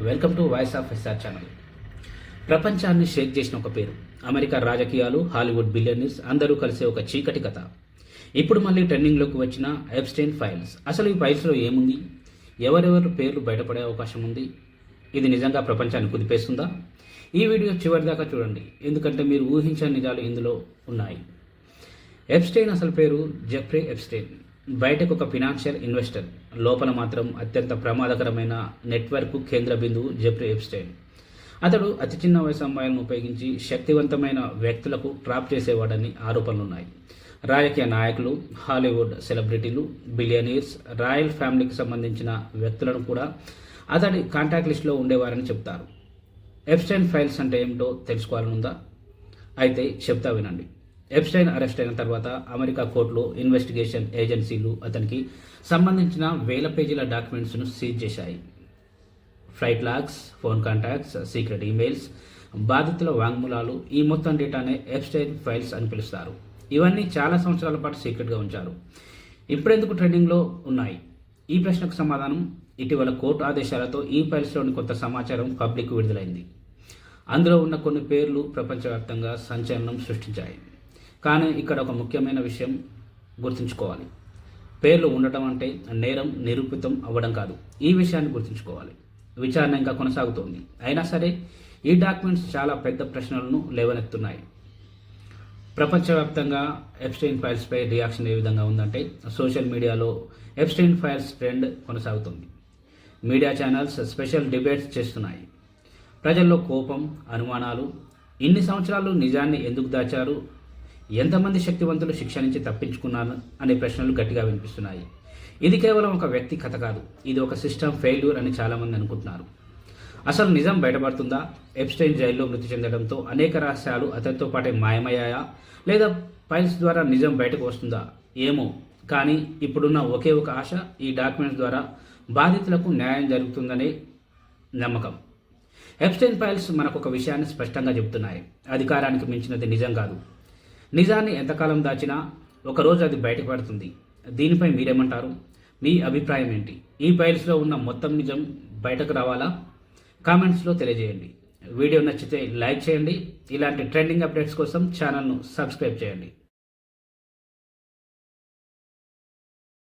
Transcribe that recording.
Welcome to voice of SR channel. ప్రపంచాన్ని shake చేసిన ఒక పేరు. అమెరికా రాజకీయాలు, హాలీవుడ్ బిలియనీర్స్ అందరూ కలిసే ఒక చీకటి కథ. ఇప్పుడు మళ్ళీ ట్రెండింగ్లోకి వచ్చిన ఎప్స్టైన్ ఫైల్స్. అసలు ఈ ఫైల్స్లో ఏముంది? ఎవరెవరు పేర్లు బయటపడే అవకాశం ఉంది? ఇది నిజంగా ప్రపంచాన్ని కుదిపేస్తుందా? ఈ వీడియో చివరి దాకా చూడండి, ఎందుకంటే మీరు ఊహించని నిజాలు ఇందులో ఉన్నాయి. ఎప్స్టైన్ అసలు పేరు జెఫ్రీ ఎప్స్టైన్. బయటకు ఒక ఫినాన్షియల్ ఇన్వెస్టర్, లోపల మాత్రం అత్యంత ప్రమాదకరమైన నెట్వర్క్ కేంద్ర బిందువు జెఫ్రీ ఎప్స్టైన్. అతడు అతి చిన్న వయసు అమ్మాయిలను ఉపయోగించి శక్తివంతమైన వ్యక్తులకు ట్రాప్ చేసేవాడని ఆరోపణలున్నాయి. రాజకీయ నాయకులు, హాలీవుడ్ సెలబ్రిటీలు, బిలియనీర్స్, రాయల్ ఫ్యామిలీకి సంబంధించిన వ్యక్తులను కూడా అతడి కాంటాక్ట్ లిస్టులో ఉండేవారని చెప్తారు. ఎప్స్టైన్ ఫైల్స్ అంటే ఏమిటో తెలుసుకోవాలనుందా? అయితే చెప్తా వినండి. ఎప్స్టైన్ అరెస్ట్ అయిన తర్వాత అమెరికా కోర్టులో ఇన్వెస్టిగేషన్ ఏజెన్సీలు అతనికి సంబంధించిన వేల పేజీల డాక్యుమెంట్స్ను సీజ్ చేశాయి. Flight logs, phone contacts, secret emails, బాధితుల వాంగ్మూలాలు, ఈ మొత్తం డేటానే ఎప్స్టైన్ ఫైల్స్ అని పిలుస్తారు. ఇవన్నీ చాలా సంవత్సరాల పాటు సీక్రెట్గా ఉంచారు. ఇప్పుడెందుకు ట్రెండింగ్లో ఉన్నాయి? ఈ ప్రశ్నకు సమాధానం, ఇటీవల కోర్టు ఆదేశాలతో ఈ ఫైల్స్లోని కొంత సమాచారం పబ్లిక్ విడుదలైంది. అందులో ఉన్న కొన్ని పేర్లు ప్రపంచవ్యాప్తంగా సంచలనం సృష్టించాయి. కానీ ఇక్కడ ఒక ముఖ్యమైన విషయం గుర్తుంచుకోవాలి. పేర్లు ఉండటం అంటే నేరం నిరూపితం అవ్వడం కాదు. ఈ విషయాన్ని గుర్తుంచుకోవాలి. విచారణ ఇంకా కొనసాగుతోంది. అయినా సరే ఈ డాక్యుమెంట్స్ చాలా పెద్ద ప్రశ్నలను లేవనెత్తున్నాయి. ప్రపంచవ్యాప్తంగా ఎప్స్టైన్ ఫైల్స్పై రియాక్షన్ ఏ విధంగా ఉందంటే, సోషల్ మీడియాలో ఎప్స్టైన్ ఫైల్స్ ట్రెండ్ కొనసాగుతుంది. మీడియా ఛానల్స్ స్పెషల్ డిబేట్స్ చేస్తున్నాయి. ప్రజల్లో కోపం, అనుమానాలు, ఇన్ని సంవత్సరాలు నిజాన్ని ఎందుకు దాచారు, ఎంతమంది శక్తివంతులు శిక్ష నుంచి తప్పించుకున్నారు అనే ప్రశ్నలు గట్టిగా వినిపిస్తున్నాయి. ఇది కేవలం ఒక వ్యక్తి కథ కాదు, ఇది ఒక సిస్టమ్ ఫెయిల్యూర్ అని చాలామంది అనుకుంటున్నారు. అసలు నిజం బయటపడుతుందా? ఎప్స్టైన్ జైల్లో మృతి చెందడంతో అనేక రహస్యాలు అతనితో పాటే మాయమయ్యాయా, లేదా ఫైల్స్ ద్వారా నిజం బయటకు వస్తుందా? ఏమో. కానీ ఇప్పుడున్న ఒకే ఒక ఆశ, ఈ డాక్యుమెంట్స్ ద్వారా బాధితులకు న్యాయం జరుగుతుందనే నమ్మకం. ఎప్స్టైన్ ఫైల్స్ మనకు ఒక విషయాన్ని స్పష్టంగా చెబుతున్నాయి. అధికారానికి మించినది నిజం కాదు. నిజాన్ని ఎంతకాలం దాచినా ఒకరోజు అది బయటపడుతుంది. దీనిపై మీరేమంటారు? మీ అభిప్రాయం ఏంటి? ఈ ఫైల్స్లో ఉన్న మొత్తం నిజం బయటకు రావాలా? కామెంట్స్లో తెలియజేయండి. వీడియో నచ్చితే లైక్ చేయండి. ఇలాంటి ట్రెండింగ్ అప్డేట్స్ కోసం ఛానల్ను సబ్స్క్రైబ్ చేయండి.